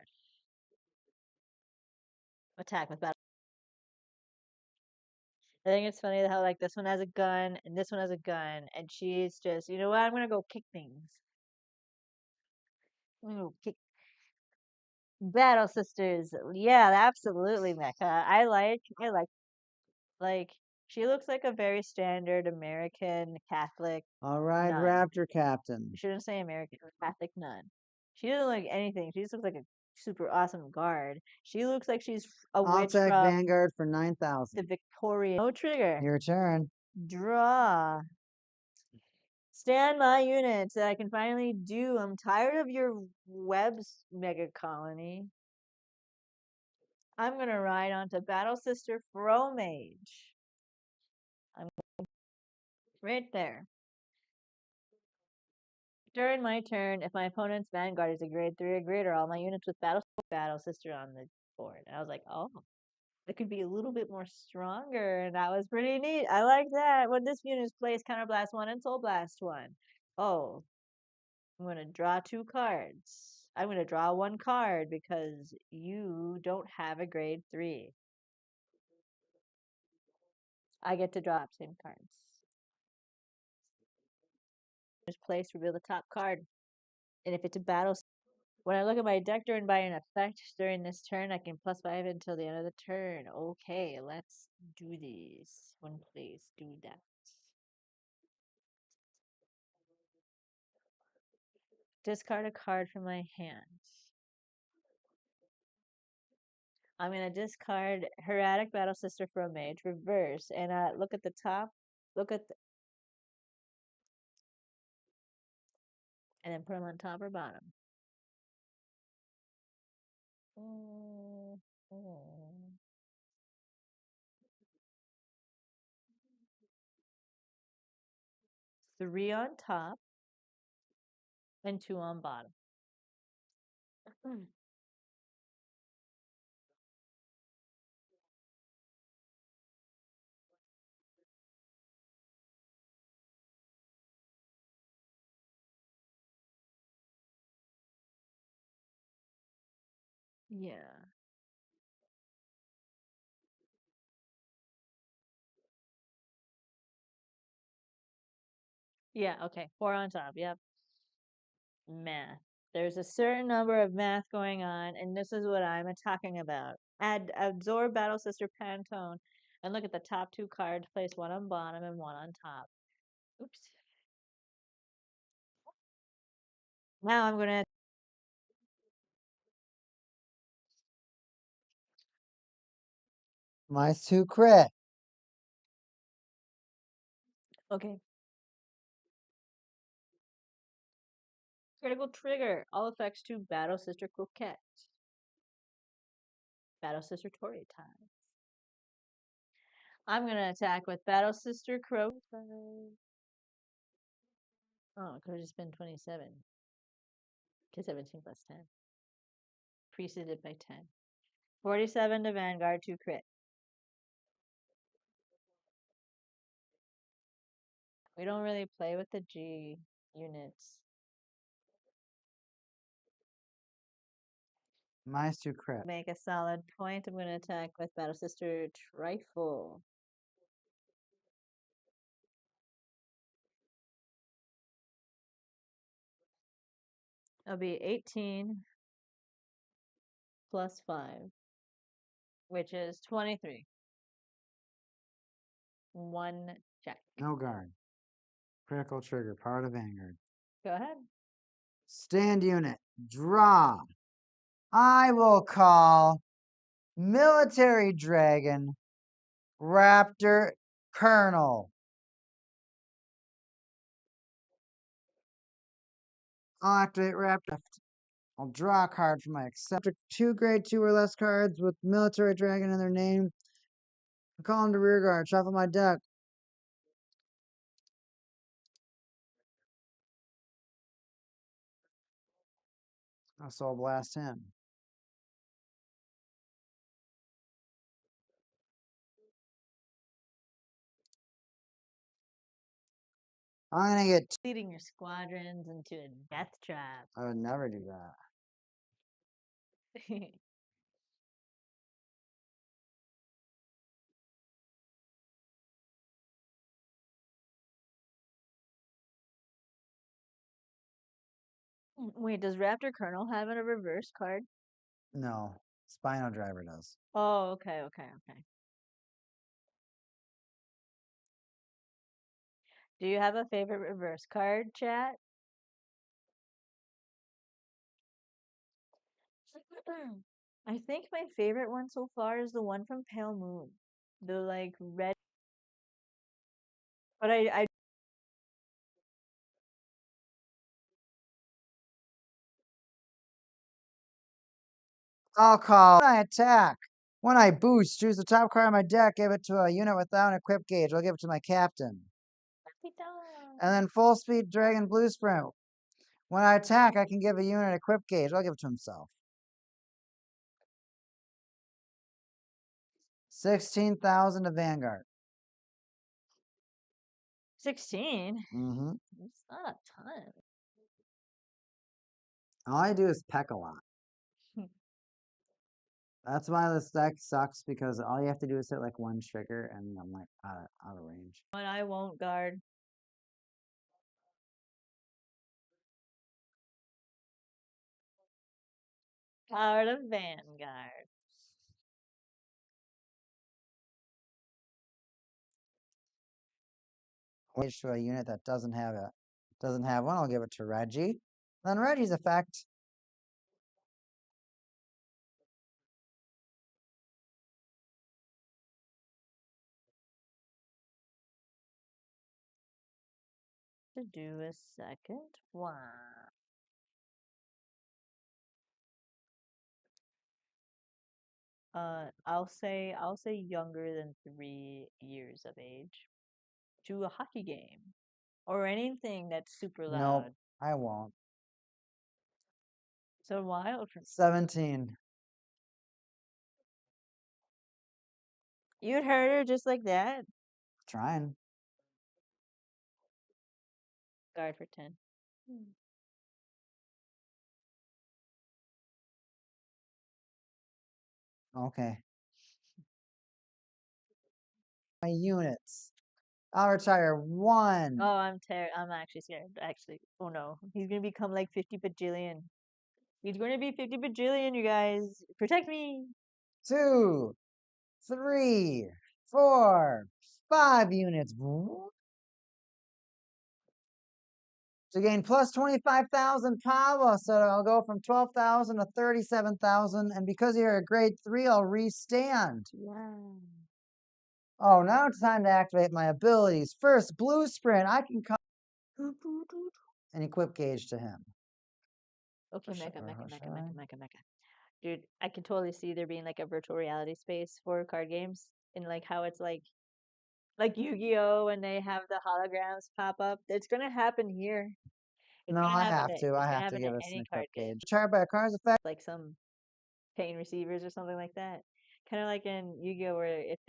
Attack with battle. I think it's funny how like this one has a gun and this one has a gun, and she's just, you know what? I'm gonna go kick things. I'm gonna go kick Battle Sisters. Yeah, absolutely, Mecca. Like she looks like a very standard American Catholic All right, nun. Raptor Captain. I shouldn't say American Catholic nun. She doesn't look like anything. She just looks like a super awesome guard. She looks like she's a I'll witch attack from Vanguard for the 9,000. Victorian. No trigger. Your turn. Draw. Stand my units that I can finally do. I'm tired of your webs mega colony. I'm gonna ride onto Battle Sister Mage. I'm right there. During my turn, if my opponent's Vanguard is a grade 3 or greater, all my units with Battle Sister on the board. And I was like, oh, it could be a little bit more stronger, and that was pretty neat. I like that. When this unit is placed, Counterblast 1 and Soul Blast 1. Oh, I'm going to draw 2 cards. I'm going to draw 1 card because you don't have a grade 3. I get to draw same cards. Just place, reveal the top card. And if it's a battle, when I look at my deck during by an effect during this turn, I can +5 until the end of the turn. Okay, let's do this. One place, do that. Discard a card from my hand. I'm going to discard Hieratic Battle Sister Mage, reverse, and look at the top. Look at the, and then put them on top or bottom. Mm-hmm. 3 on top and 2 on bottom. Yeah. Yeah, okay. 4 on top. Yep. Math. There's a certain number of math going on, and this is what I'm talking about. Absorb Battle Sister Pantone, and look at the top 2 cards. Place 1 on bottom and 1 on top. Oops. Now I'm gonna. Mine's 2 crit. Okay. Critical trigger. All effects to Battle Sister Coquette. Battle Sister Tory time. I'm gonna attack with Battle Sister Crow. Oh, it could have just been 27. To 17 plus 10. Preceded by 10. 47 to Vanguard, 2 crit. We don't really play with the G units. Mine's 2 crit. Make a solid point. I'm going to attack with Battle Sister Trifle. It'll be 18 plus 5, which is 23. 1 check. No guard. Critical trigger. Part of Vanguard. Go ahead. Stand unit. Draw. I will call Military Dragon Raptor Colonel. I'll activate Raptor. I'll draw a card from my acceptor. 2 grade 2 or less cards with Military Dragon in their name. I'll call them to rear guard. Shuffle my deck. I'll Soul Blast him. I'm gonna get. Leading your squadrons into a death trap. I would never do that. Wait, does Raptor Colonel have a reverse card? No, Spino Driver does. Oh, okay, okay, okay. Do you have a favorite reverse card, chat? I think my favorite one so far is the one from Pale Moon. The like red, but I I'll call. When I attack. When I boost, choose the top card of my deck, give it to a unit without an equip gauge. I'll give it to my captain. And then full speed dragon blue sprint. When I attack, I can give a unit equip gauge. I'll give it to himself. 16,000 to Vanguard. 16. Mm-hmm. It's not a ton. All I do is peck a lot. That's why this deck sucks, because all you have to do is hit like one trigger and I'm like out of range. But I won't guard. Power of Vanguard. Wait to a unit that doesn't have one, I'll give it to Reggie. Then Reggie's effect. To do a second one. I'll say younger than 3 years of age. To a hockey game. Or anything that's super Nope, loud. I won't. So wild for 17. You'd hurt her just like that? Trying. Guard for 10. Okay. My units. I'll retire one, Oh, I'm actually scared. Actually, oh no, he's gonna become like 50 bajillion. He's gonna be 50 bajillion, you guys. Protect me. 2, 3, 4, 5 units. To gain plus 25,000 power, so I'll go from 12,000 to 37,000. And because you're a grade 3, I'll restand. Wow. Oh, now it's time to activate my abilities. First, blue sprint. I can come and equip gauge to him. Okay, Or sh- mecha, or mecha, should mecha, I? mecha, mecha, mecha. Dude, I can totally see there being like a virtual reality space for card games and like how it's like Yu-Gi-Oh! When they have the holograms pop up. It's gonna happen here. It's No, gonna I happen have to to. I it's gonna have to happen to give us an any card equip game. gauge. Charged by a card's effect. Like some pain receivers or something like that. Kind of like in Yu-Gi-Oh, where if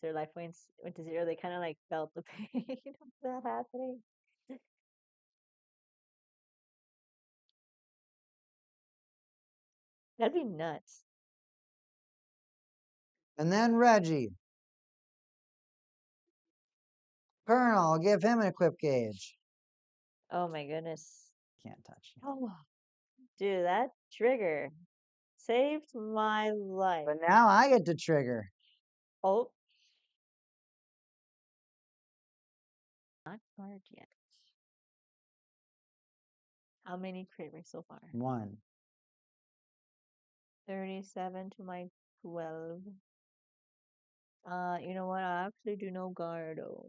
their life points went to 0, they kind of like felt the pain of that happening. That'd be nuts. And then Reggie. Colonel, I'll give him an equip gauge. Oh my goodness. Can't touch you. Oh, dude, that trigger saved my life. But now I get to trigger. Oh, not card yet. How many triggers so far? 1. 37 to my 12. You know what? I actually do no Gardo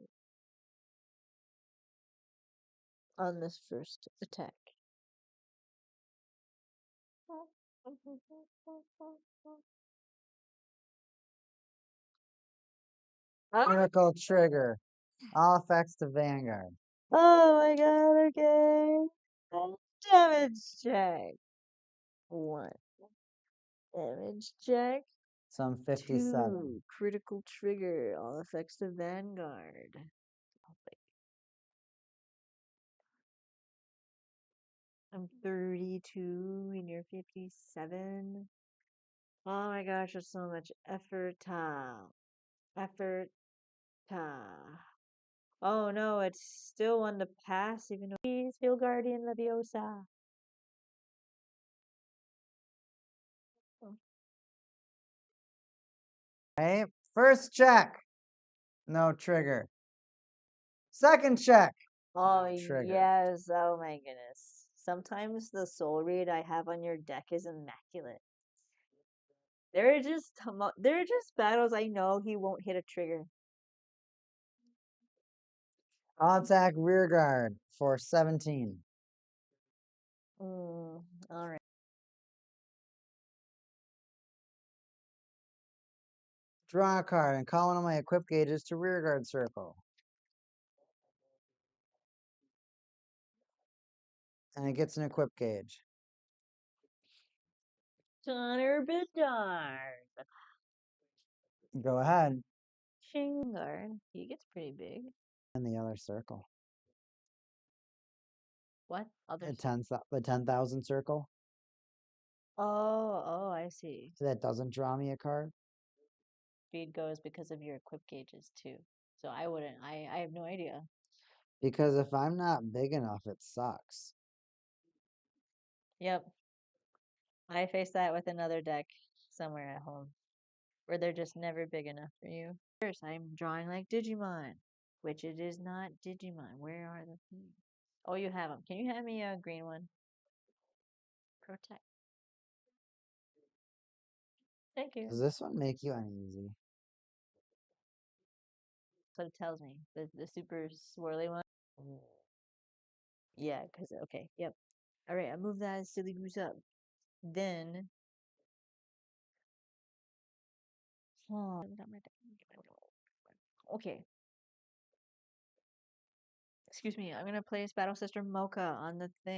on this first attack. Ah! Critical trigger. All effects to Vanguard. Oh my god, okay. Damage check. 1. Damage check. So I'm 57. 2. Critical trigger. All effects to Vanguard. Oh, wait. I'm 32 and you're 57. Oh my gosh, there's so much effort. Effort. Oh no, it's still one to pass, even though please feel Guardian Leviosa. Oh, Right? First check, no trigger. Second check, oh trigger. yes, oh my goodness. Sometimes the soul read I have on your deck is immaculate. There are just battles I know he won't hit a trigger. I'll attack rear guard for 17. Mm, all right. Draw a card and call one of my equip gauges to rear guard circle. And it gets an equip gauge. Connor Bedard. Go ahead. Shingar. He gets pretty big. In the other circle. What? Other The 10,000 circle. Oh, I see. That doesn't draw me a card. Speed goes because of your equip gauges too. So I wouldn't. I have no idea. Because if I'm not big enough, it sucks. Yep. I face that with another deck somewhere at home where they're just never big enough for you. First, I'm drawing like Digimon, which it is not Digimon. Where are the things? Oh, you have them. Can you hand me a green one? Protect. Thank you. Does this one make you uneasy? That's what it tells me. The super swirly one. Yeah, because, okay, yep. All right, I move that silly goose up. Then, oh, okay. Excuse me, I'm gonna place Battle Sister Mocha on the thing.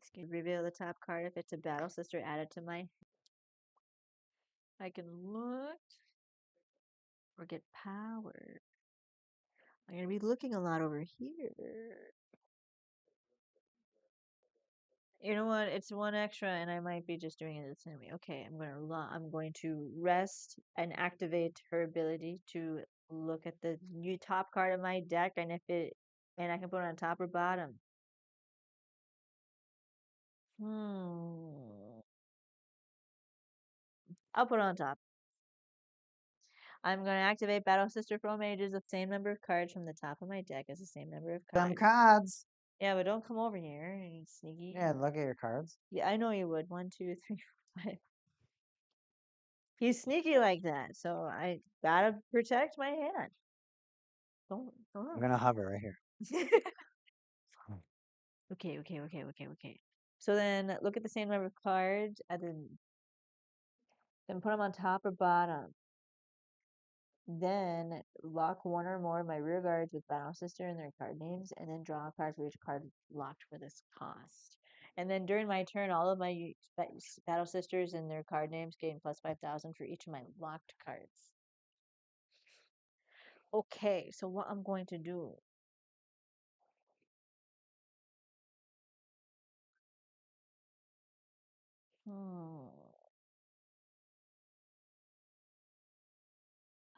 Excuse me, reveal the top card if it's a Battle Sister added to my. I can look or get power. I'm gonna be looking a lot over here. You know what? It's one extra, and I might be just doing it the same way. Okay, I'm going to rest and activate her ability to look at the new top card of my deck, and I can put it on top or bottom. Hmm. I'll put it on top. I'm going to activate Battle Sister Pro Mages. The same number of cards from the top of my deck as the same number of Them cards. cards. Yeah, but don't come over here, you sneaky. Yeah, look at your cards. Yeah, I know you would. 1, 2, 3, 4, 5. He's sneaky like that, so I gotta protect my hand. Don't I'm gonna hover right here. Okay. So then look at the same number of cards and then put them on top or bottom. Then lock one or more of my rear guards with Battle Sister and their card names, and then draw a card for each card locked for this cost. And then during my turn, all of my Battle Sisters and their card names gain plus 5,000 for each of my locked cards. Okay, so what I'm going to do.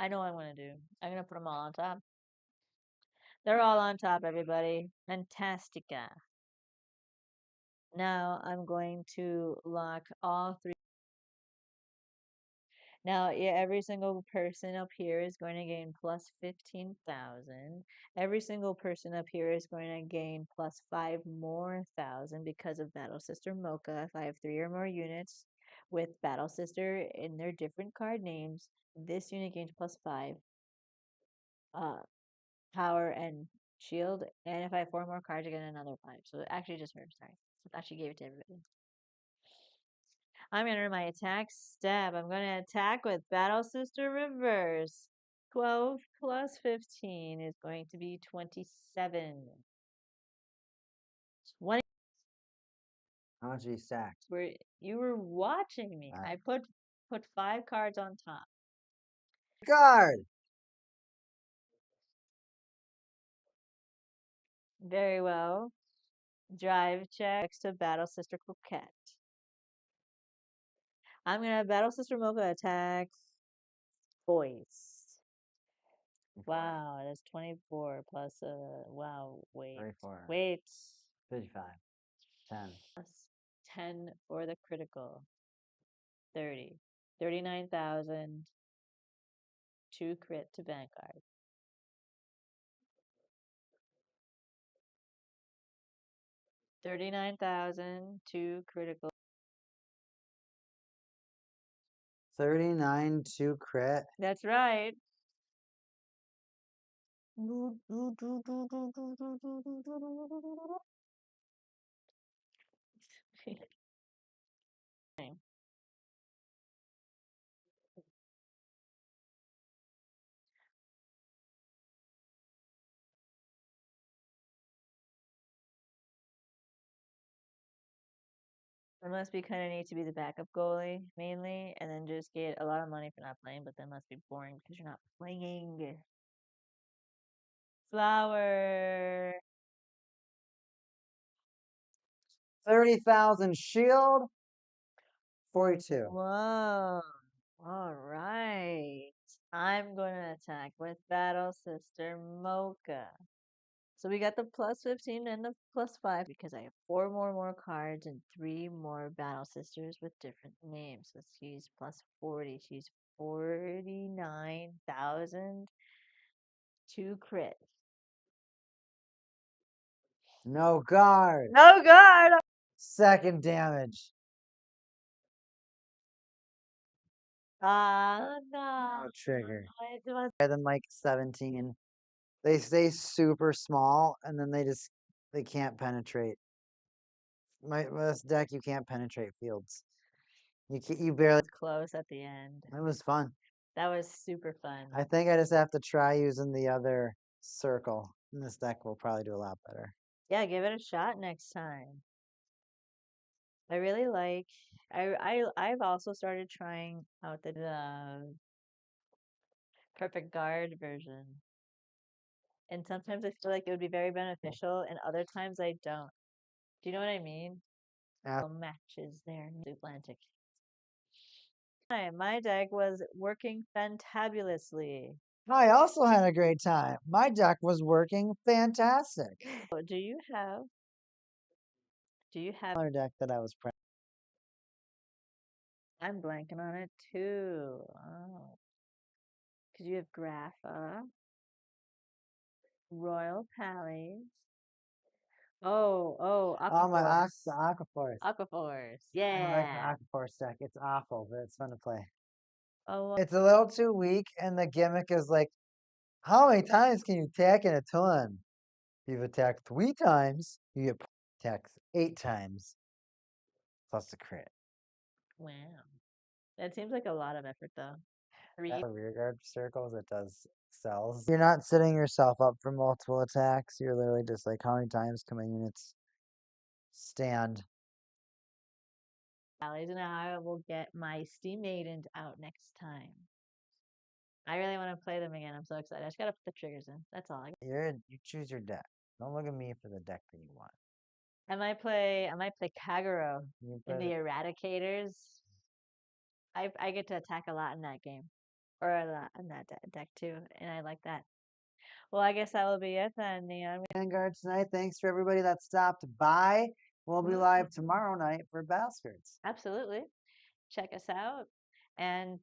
I know what I'm going to do. I'm going to put them all on top. They're all on top, everybody. Fantastica. Now I'm going to lock all three. Now, yeah, every single person up here is going to gain plus 15,000. Every single person up here is going to gain plus 5 more thousand because of Battle Sister Mocha. If I have 3 or more units with Battle Sister in their different card names, this unit gains plus 5 uh, power and shield. And if I have 4 more cards, I get another 5. So actually just her, sorry. So actually gave it to everybody. I'm going to run my attack stab. I'm going to attack with Battle Sister Reverse. 12 plus 15 is going to be 27. 20. How much are you stacked? You were watching me. I put 5 cards on top. Guard. Very well. Drive check next to Battle Sister Coquette. I'm gonna Battle Sister Mocha attack voice. Wow, that's 24 plus wow, wait. 34. Wait. 55. 10. Plus 10 for the critical. 30. 39,000. 2 crit to Vanguard. 39,000. 2 critical. 39 2 crit. That's right. Unless we kind of need to be the backup goalie mainly, and then just get a lot of money for not playing, but then must be boring because you're not playing. Flower. 30,000 shield. 42. Whoa. All right. I'm going to attack with Battle Sister Mocha. So we got the plus 15 and the plus 5 because I have 4 more cards and 3 more Battle Sisters with different names. So she's plus 40. She's 49,000. 2 crit. No guard. No guard! Second damage. No. No trigger. It was Higher than like 17. They stay super small and then they can't penetrate. This deck you can't penetrate fields. You barely. close at the end. It was fun. That was super fun. I think I just have to try using the other circle. And this deck will probably do a lot better. Yeah, give it a shot next time. I really like. I've also started trying out the perfect guard version, and sometimes I feel like it would be very beneficial, and other times I don't. Do you know what I mean? Matches there, Atlantic. My deck was working fantabulously. I also had a great time. My deck was working fantastic. Do you have? Another deck that I was playing. I'm blanking on it too. Oh, because you have Grapha, Royal Palace. Oh, Oh, the Aquaforce. Aquaforce. I like the Yeah. Aquaforce deck. It's awful, but it's fun to play. Oh, It's a little too weak, and the gimmick is like, how many times can you attack in a turn? If you've attacked 3 times, you get attacks 8 times plus the crit. wow. That seems like a lot of effort though. The rear guard circles, it does cells. You're not setting yourself up for multiple attacks. You're literally just like, how many times can my units stand? Alleys, and I will get my Steam Maidens out next time. I really want to play them again. I'm so excited. I just gotta put the triggers in. That's all. You choose your deck. Don't look at me for the deck that you want. I might play Kagero in the Eradicators. I get to attack a lot in that game, or a lot in that deck too, and I like that. Well, I guess that will be it then, Neon. Vanguard tonight. Thanks for everybody that stopped by. We'll be live tomorrow night for Battle Skirts. Absolutely. Check us out and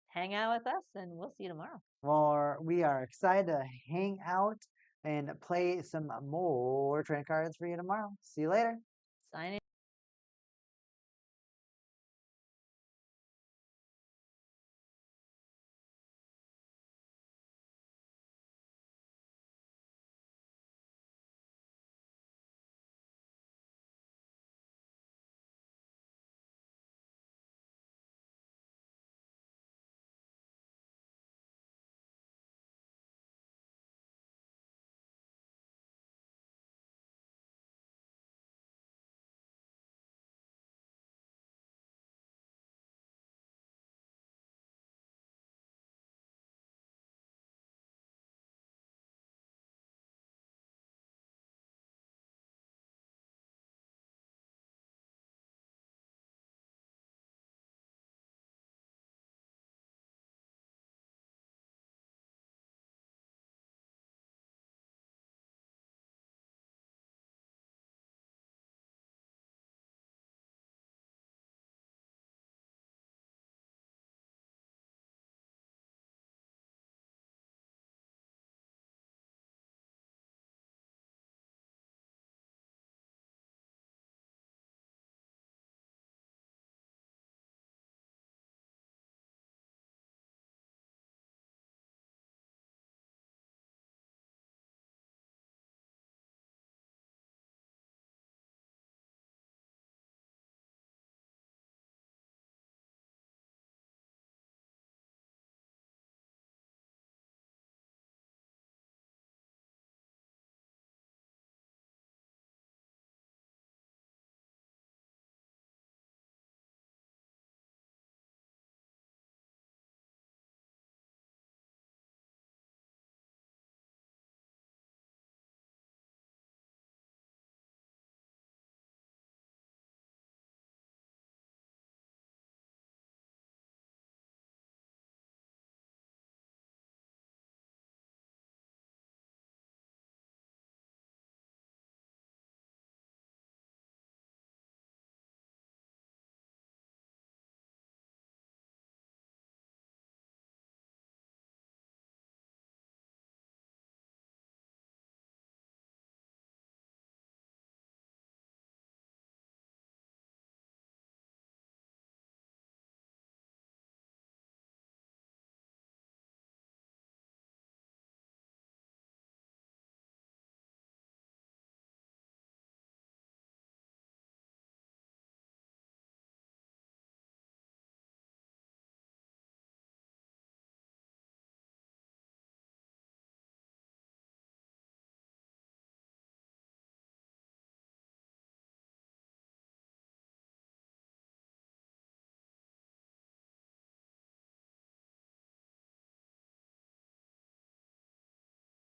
hang out with us, and we'll see you tomorrow. Well, we are excited to hang out and play some more training cards for you tomorrow. See you later. Signing.